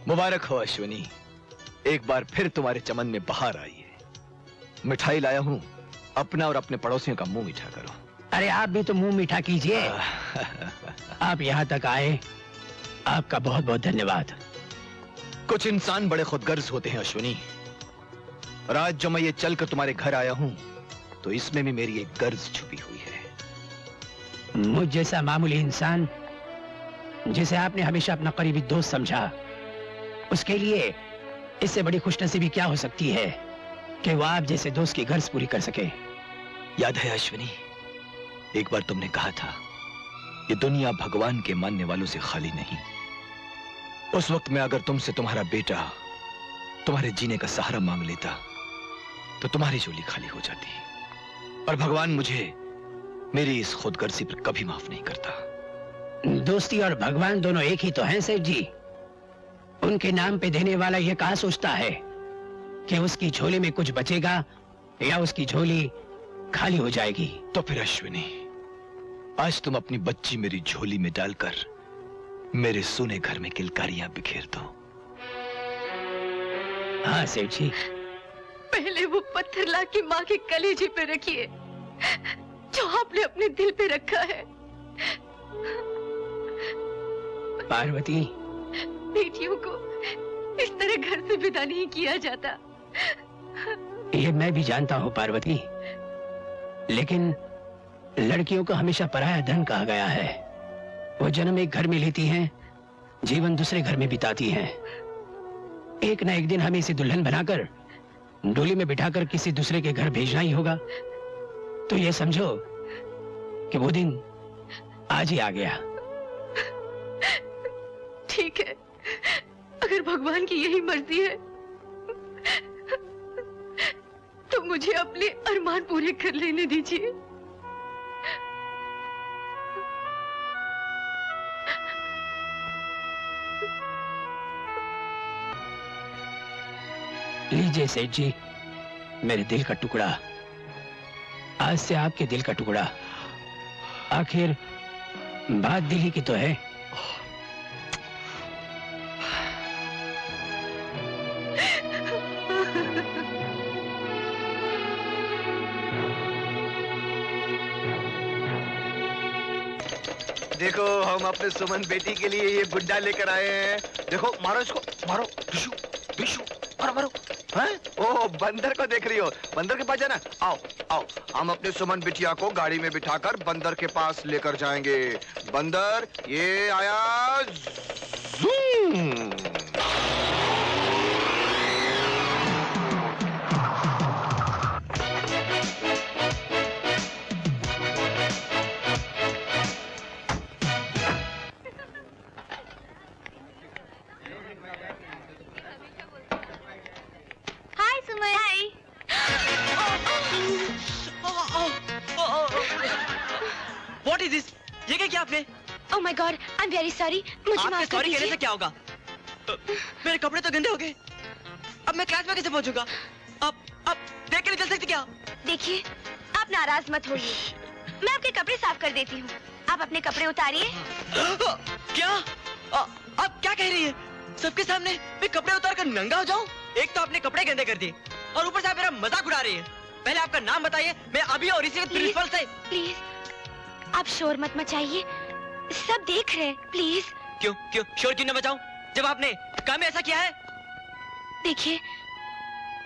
मुबारक हो अश्विनी, एक बार फिर तुम्हारे चमन में बहार आई है। मिठाई लाया हूं, अपना और अपने पड़ोसियों का मुंह मीठा करो। अरे आप भी तो मुंह मीठा कीजिए। आप यहाँ तक आए, आपका बहुत बहुत धन्यवाद। कुछ इंसान बड़े खुदगर्ज होते हैं अश्विनी, और आज जो मैं ये चलकर तुम्हारे घर आया हूं तो इसमें भी मेरी एक गर्ज छुपी हुई है। मुझ जैसा मामूली इंसान जिसे आपने हमेशा अपना करीबी दोस्त समझा, उसके लिए इससे बड़ी खुशनसीबी क्या हो सकती है कि वो आप जैसे दोस्त की गर्ज पूरी कर सके। याद है अश्विनी, एक बार तुमने कहा था ये दुनिया भगवान के मानने वालों से खाली नहीं। उस वक्त में अगर तुमसे तुम्हारा बेटा तुम्हारे जीने का सहारा मांग लेता तो तुम्हारी झोली खाली हो जाती, और भगवान मुझे मेरी इस खुदगर्जी पर कभी माफ नहीं करता। दोस्ती और भगवान दोनों एक ही तो हैं सेठ जी। उनके नाम पे देने वाला ये कहाँ सोचता है कि उसकी झोली में कुछ बचेगा या उसकी झोली खाली हो जाएगी। तो फिर अश्विनी, आज तुम अपनी बच्ची मेरी झोली में डालकर मेरे सूने घर में किलकारियां बिखेर दो। हाँ सेठ जी। पहले वो पत्थर लाके माँ के कलेजे पे रखिए जो आपने अपने दिल पे रखा है। पार्वती, बेटियों को इस तरह घर से विदा नहीं किया जाता। ये मैं भी जानता हूँ पार्वती, लेकिन लड़कियों को हमेशा पराया धन कहा गया है। वो जन्म एक घर में लेती हैं, जीवन दूसरे घर में बिताती हैं। एक ना एक दिन हमें इसे दुल्हन बनाकर डोली में बिठाकर किसी दूसरे के घर भेजना ही होगा। तो ये समझो कि वो दिन आज ही आ गया। ठीक है, अगर भगवान की यही मर्जी है तो मुझे अपने अरमान पूरे कर लेने दीजिए। लीजिए सेठ जी, मेरे दिल का टुकड़ा, आज से आपके दिल का टुकड़ा। आखिर बात दिल ही की तो है। देखो, हम अपने सुमन बेटी के लिए ये गुड्डा लेकर आए हैं। देखो, मारो इसको, मारो। बिशु, बिशु, मारो मारो। हैं? ओह, बंदर को देख रही हो? बंदर के पास जाना। आओ आओ, हम अपने सुमन बिटिया को गाड़ी में बिठाकर बंदर के पास लेकर जाएंगे। बंदर, ये आया। ज़ूम। What is this? ये क्या किया आपने? Oh my God, I'm very sorry. मुझे माफ कर सॉरी कहने दीजिए। से क्या होगा? मेरे कपड़े तो गंदे हो गए। अब मैं क्लास में कैसे पहुंचूंगा? अब देख के नहीं चल सकती क्या? देखिए, आप नाराज मत होइए। मैं आपके कपड़े साफ कर देती हूँ। आप अपने कपड़े उतारिए। क्या? आप क्या कह रही है? सबके सामने मैं कपड़े उतार कर नंगा हो जाऊं? एक तो आपने कपड़े गंदे कर दिए और ऊपर से आप मेरा मजाक उड़ा रही है। पहले आपका नाम बताइए, मैं अभी और इसी प्रिंसिपल से। प्लीज, आप शोर मत मचाइए, सब देख रहे हैं। प्लीज। क्यों शोर क्यों न मचाऊं जब आपने काम में ऐसा किया है? देखिए,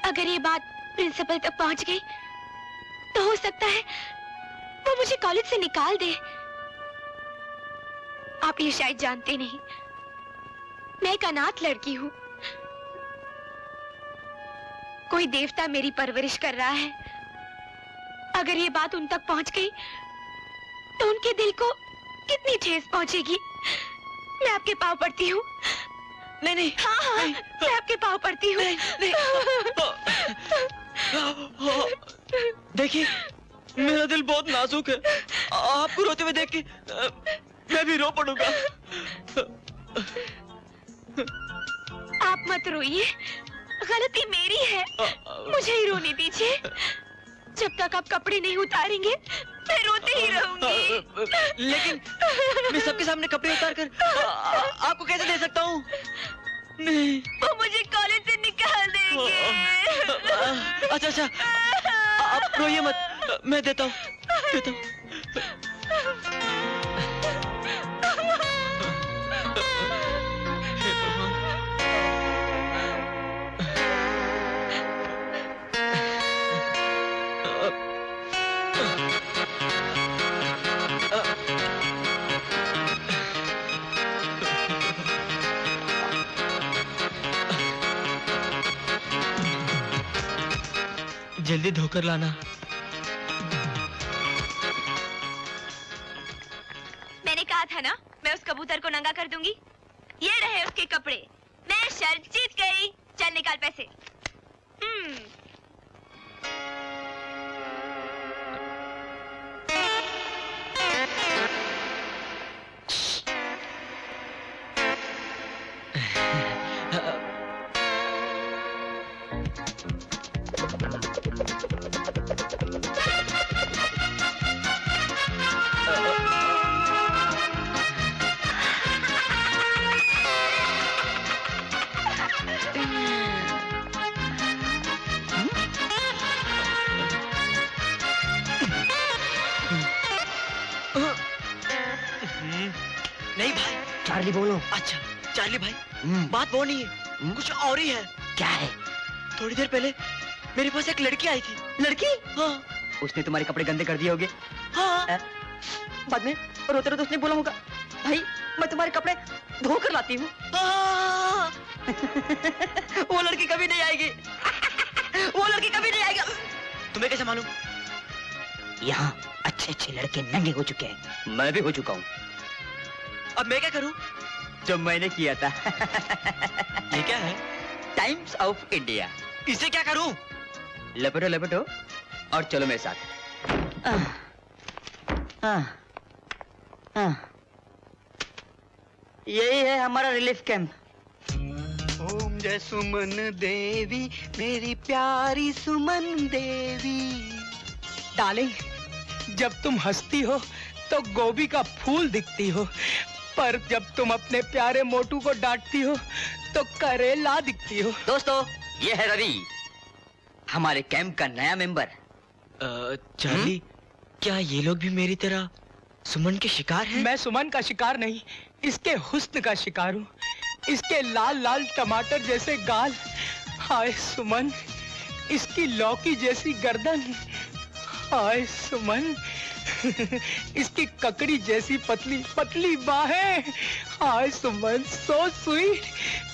अगर ये बात प्रिंसिपल तक पहुंच गई तो हो सकता है वो मुझे कॉलेज से निकाल दे। आप ये शायद जानते नहीं, मैं एक अनाथ लड़की हूँ। कोई देवता मेरी परवरिश कर रहा है। अगर ये बात उन तक पहुंच गई तो उनके दिल को कितनी ठेस पहुंचेगी। मैं आपके पाँव पड़ती हूँ। नहीं। हाँ, नहीं। मैं आपके पाँव पड़ती हूँ। नहीं। देखिए, मेरा दिल बहुत नाजुक है। आपको रोते हुए देख के मैं भी रो पड़ूंगा। आप मत रोइए, गलती मेरी है। मुझे ही रोने दीजिए। जब तक आप कपड़े नहीं उतारेंगे मैं रोती ही रहूंगी। लेकिन मैं सबके सामने कपड़े उतार कर आपको कैसे दे सकता हूँ? नहीं। वो मुझे कॉलेज से निकाल देंगे। अच्छा, आप रोइए मत, मैं देता हूँ। जल्दी धोकर लाना। मैंने कहा था ना, मैं उस कबूतर को नंगा कर दूंगी। ये रहे उसके कपड़े। मैं शर्त जीत गई। चल निकाल पैसे। नहीं भाई, चार्ली बोलो। अच्छा चार्ली भाई, बात वो नहीं है, कुछ और ही है। क्या है? थोड़ी देर पहले मेरे पास एक लड़की आई थी। लड़की? हाँ। उसने तुम्हारे कपड़े गंदे कर दिए होंगे। हाँ। बाद में रोते रोते उसने बोला होगा, भाई मैं तुम्हारे कपड़े धोकर लाती हूँ। हाँ। वो लड़की कभी नहीं आएगी। वो लड़की कभी नहीं आएगी। तुम्हें कैसे मालूम? यहाँ अच्छे अच्छे लड़के नंगे हो चुके हैं, मैं भी हो चुका हूँ। अब मैं क्या करूँ? जो मैंने किया था। ये क्या है? Times of India. इसे क्या करूँ? लपेटो लपेटो और चलो मेरे साथ। यही है हमारा रिलीफ कैंप। ओम जय सुमन देवी, मेरी प्यारी सुमन देवी। डार्लिंग, जब तुम हंसती हो तो गोभी का फूल दिखती हो, पर जब तुम अपने प्यारे मोटू को डांटती हो तो करेला दिखती हो। दोस्तों, ये है रवि, हमारे कैंप का नया मेंबर। चार्ली, क्या ये लोग भी मेरी तरह सुमन के शिकार हैं? मैं सुमन का शिकार नहीं, इसके हुस्न का शिकार हूँ। इसके लाल लाल टमाटर जैसे गाल, हाय सुमन, इसकी लौकी जैसी गर्दन, हाय सुमन, इसकी ककड़ी जैसी पतली पतली बाहें, हाय सुमन, सो स्वीट,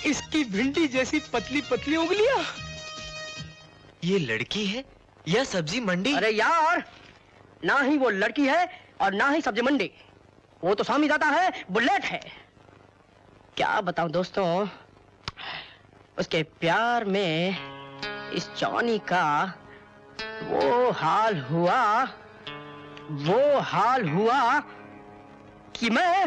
इसकी भिंडी जैसी पतली पतली उंगलियां। ये लड़की है या सब्जी मंडी? अरे यार, ना ही वो लड़की है और ना ही सब्जी मंडी, वो तो स्वामी दादा है, बुलेट है। क्या बताऊं दोस्तों, उसके प्यार में इस जॉनी का वो हाल हुआ कि मैं।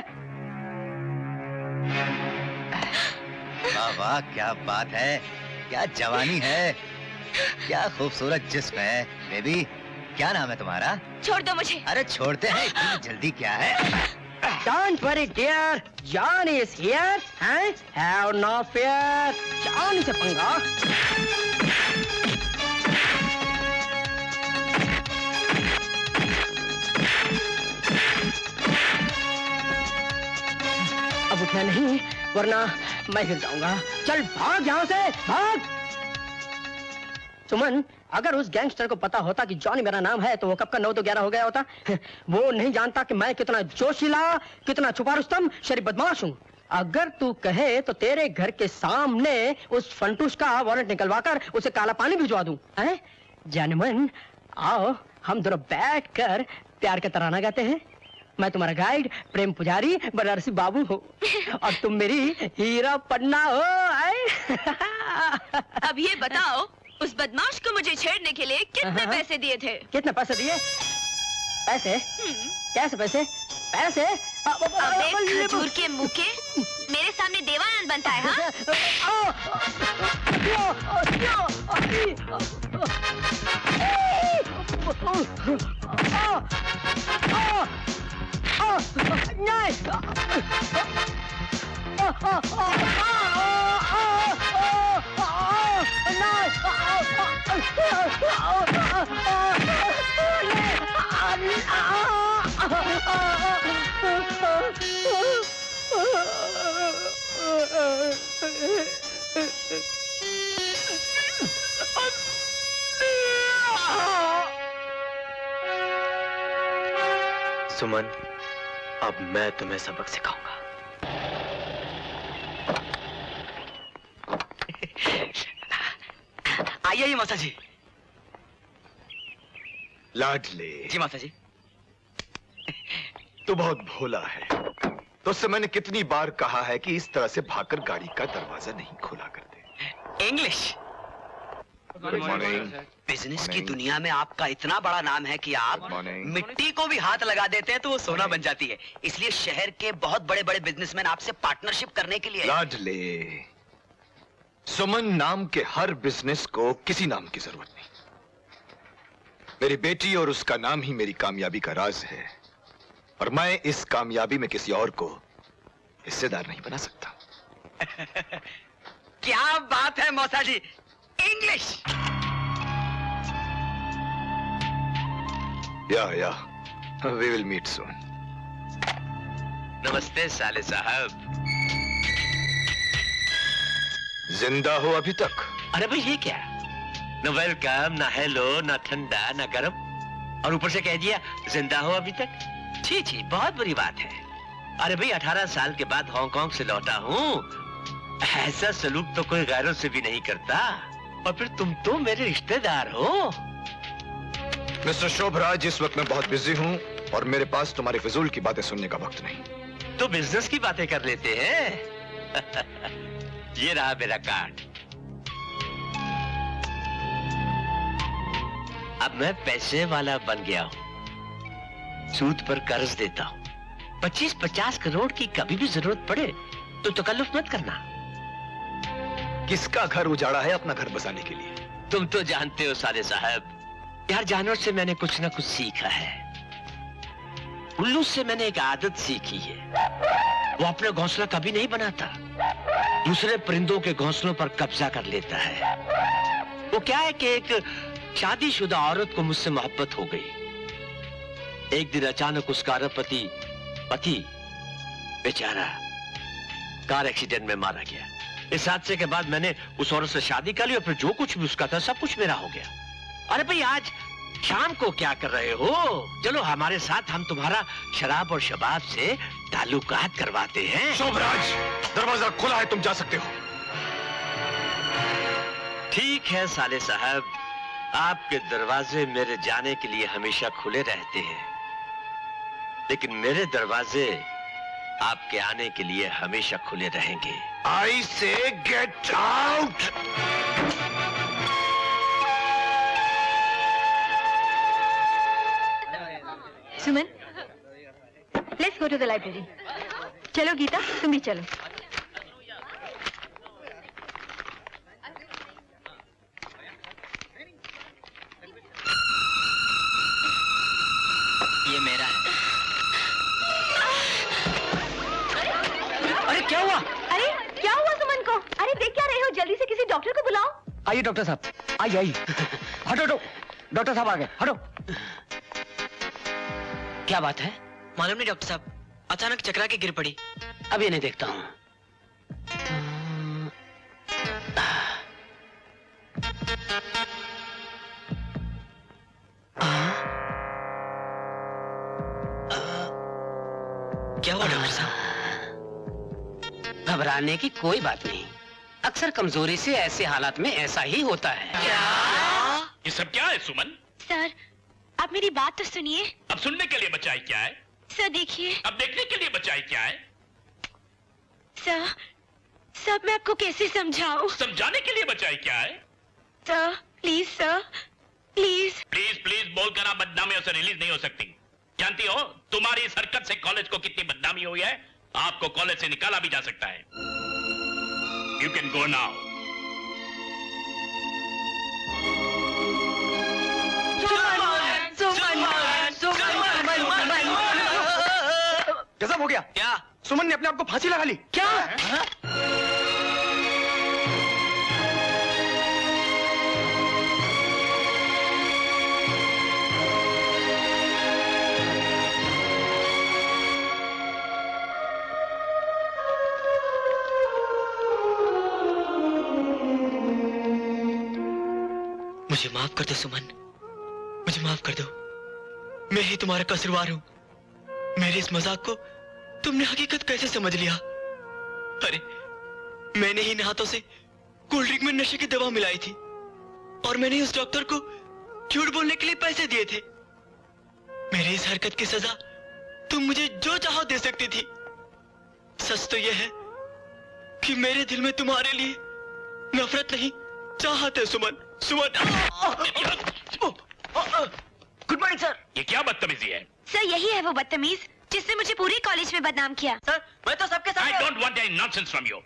वाह वाह, क्या बात है, क्या जवानी है, क्या खूबसूरत जिस्म है। बेबी, क्या नाम है तुम्हारा? छोड़ दो मुझे। अरे छोड़ते हैं, इतनी जल्दी क्या है? Don't worry dear, Johnny is here, हैं? Have no fear, Johnny से पंगा। अब उठना नहीं, वरना मैं गिर जाऊंगा। चल भाग यहाँ से, भाग। सुमन, अगर उस गैंगस्टर को पता होता कि जॉनी मेरा नाम है तो वो कब का 9 तो 11 हो गया होता। वो नहीं जानता कि मैं कितना जोशीला, कितना छुपा रुस्तम, शरीफ बदमाश हूँ। अगर तू कहे तो तेरे घर के सामने उस फंटूस का वारंट निकलवाकर उसे काला पानी भिजवा दूं। हैं? जानमन, आओ हम दोनों बैठकर प्यार का तराना गाते हैं। मैं तुम्हारा गाइड प्रेम पुजारी बनारसी बाबू हूँ और तुम मेरी हीरा पन्ना हो। अब ये बताओ, उस बदमाश को मुझे छेड़ने के लिए कितने पैसे दिए थे? कितने पैसे दिए? पैसे? कैसे पैसे? पैसे? अबे खजूर के मुंह के, मेरे सामने देवानंद बनता है, सुमन, अब मैं तुम्हें सबक सिखाऊंगा। आइए मौसा जी। लाडले, जी मौसा जी। तू बहुत भोला है। तो उससे मैंने कितनी बार कहा है कि इस तरह से भागकर गाड़ी का दरवाजा नहीं खोला करते। इंग्लिश। Good morning. बिजनेस की दुनिया में आपका इतना बड़ा नाम है कि आप Good morning. मिट्टी को भी हाथ लगा देते हैं तो वो सोना बन जाती है। इसलिए शहर के बहुत बड़े बड़े बिजनेसमैन आपसे पार्टनरशिप करने के लिए लाडले, सुमन नाम के हर बिजनेस को किसी नाम की जरूरत नहीं। मेरी बेटी और उसका नाम ही मेरी कामयाबी का राज है, और मैं इस कामयाबी में किसी और को हिस्सेदार नहीं बना सकता। क्या बात है मौसा जी, इंग्लिश। या वी विल मीट सून। नमस्ते साले साहब। जिंदा हो अभी तक? अरे भाई ये क्या, न वेलकम, ना हेलो, ना ठंडा, ना गर्म, और ऊपर से कह दिया जिंदा हो अभी तक। छी छी, बहुत बुरी बात है। अरे भाई 18 साल के बाद हांगकांग से लौटा हूँ। ऐसा सलूक तो कोई गैरों से भी नहीं करता, और फिर तुम तो मेरे रिश्तेदार हो। मिस्टर शोभराज, इस वक्त मैं बहुत बिजी हूँ और मेरे पास तुम्हारी फिजूल की बातें सुनने का वक्त नहीं। तो बिजनेस की बातें कर लेते हैं। ये रहा मेरा कार्ड। अब मैं पैसे वाला बन गया हूँ, सूद पर कर्ज देता हूँ। 25-50 करोड़ की कभी भी जरूरत पड़े तो तकल्लुफ मत करना। किसका घर उजाड़ा है अपना घर बसाने के लिए? तुम तो जानते हो साले साहब, यार जानवर से मैंने कुछ ना कुछ सीखा है। उल्लू से मैंने एक आदत सीखी है, वो अपने घोंसला कभी नहीं बनाता, दूसरे परिंदों के घोंसलों पर कब्जा कर लेता है। वो क्या है कि एक शादीशुदा औरत को मुझसे मोहब्बत हो गई। एक दिन अचानक उसका पति बेचारा कार एक्सीडेंट में मारा गया। इस हादसे के बाद मैंने उस औरत से शादी कर ली और फिर जो कुछ भी उसका था सब कुछ मेरा हो गया। अरे भाई आज शाम को क्या कर रहे हो? चलो हमारे साथ, हम तुम्हारा शराब और शबाब से ताल्लुकात करवाते हैं। शोभराज, दरवाजा खुला है, तुम जा सकते हो। ठीक है साले साहब, आपके दरवाजे मेरे जाने के लिए हमेशा खुले रहते हैं, लेकिन मेरे दरवाजे आपके आने के लिए हमेशा खुले रहेंगे। I say get out. Suman, let's go to the library. चलो गीता, तुम भी चलो। ये मेरा है। अरे क्या हुआ? अरे क्या हुआ सुमन को? अरे देख क्या रहे हो? जल्दी से किसी डॉक्टर को बुलाओ। आइए डॉक्टर साहब, आइए। हटो हटो, डॉक्टर साहब आ गए, हटो। क्या बात है? मालूम नहीं डॉक्टर साहब, अचानक चकरा के गिर पड़ी। अब ये नहीं देखता हूँ। क्या हुआ डॉक्टर साहब? घबराने की कोई बात नहीं, अक्सर कमजोरी से ऐसे हालात में ऐसा ही होता है। ये सब क्या है सुमन? सर, आप मेरी बात तो सुनिए। अब सुनने के लिए बचाई क्या है? सर देखिए। अब देखने के लिए बचाई क्या है? सर मैं आपको कैसे समझाऊं? समझाने के लिए बचाई क्या है? Sir please please. Please please बोलकर आप बदनामियों से रिलीज नहीं हो सकती। जानती हो तुम्हारी इस हरकत से कॉलेज को कितनी बदनामी हुई है? आपको कॉलेज से निकाला भी जा सकता है। You can go now. गजब हो गया। क्या? सुमन ने अपने आप को फांसी लगा ली। क्या? मुझे माफ कर दो सुमन, मुझे माफ कर दो। मैं ही तुम्हारा कसूरवार हूं। मेरे इस मजाक को तुमने हकीकत कैसे समझ लिया? अरे मैंने ही इन हाथों से कोल्ड ड्रिंक में नशे की दवा मिलाई थी और मैंने उस डॉक्टर को झूठ बोलने के लिए पैसे दिए थे। मेरी इस हरकत की सजा तुम मुझे जो चाहो दे सकती थी। सच तो यह है कि मेरे दिल में तुम्हारे लिए नफरत नहीं, चाहत है Suman. Suman. Good morning sir. ये क्या बदतमीजी है? सर यही है वो बदतमीज जिसने मुझे पूरे कॉलेज में बदनाम किया। सर मैं तो सबके I सामने। don't want any nonsense from you.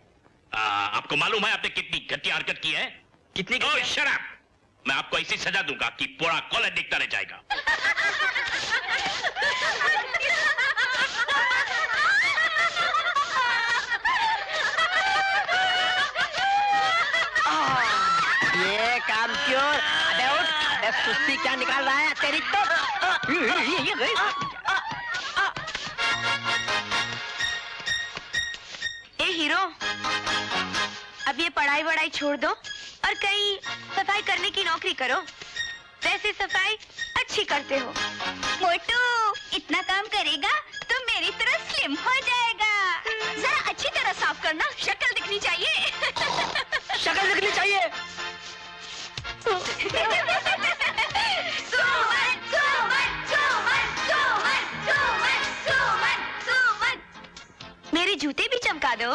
आपको मालूम है आपने कितनी घटिया हरकत की है? कितनी Oh, shut up! मैं आपको ऐसी सजा दूंगा कि पूरा कॉलेज देखता रह जाएगा। ये काम क्यों? अबे उठ, अबे सुस्ती क्या निकाल रहा है तेरी तो? ए हीरो, अब ये पढ़ाई वढ़ाई छोड़ दो और कहीं सफाई करने की नौकरी करो। वैसे सफाई अच्छी करते हो। मोटू, इतना काम करेगा तो मेरी तरह स्लिम हो जाएगा। जरा अच्छी तरह साफ करना, शक्ल दिखनी चाहिए। शक्ल दिखनी चाहिए। सुमन, सुमन, सुमन, सुमन, सुमन, सुमन, सुमन। मेरे जूते भी चमका दो।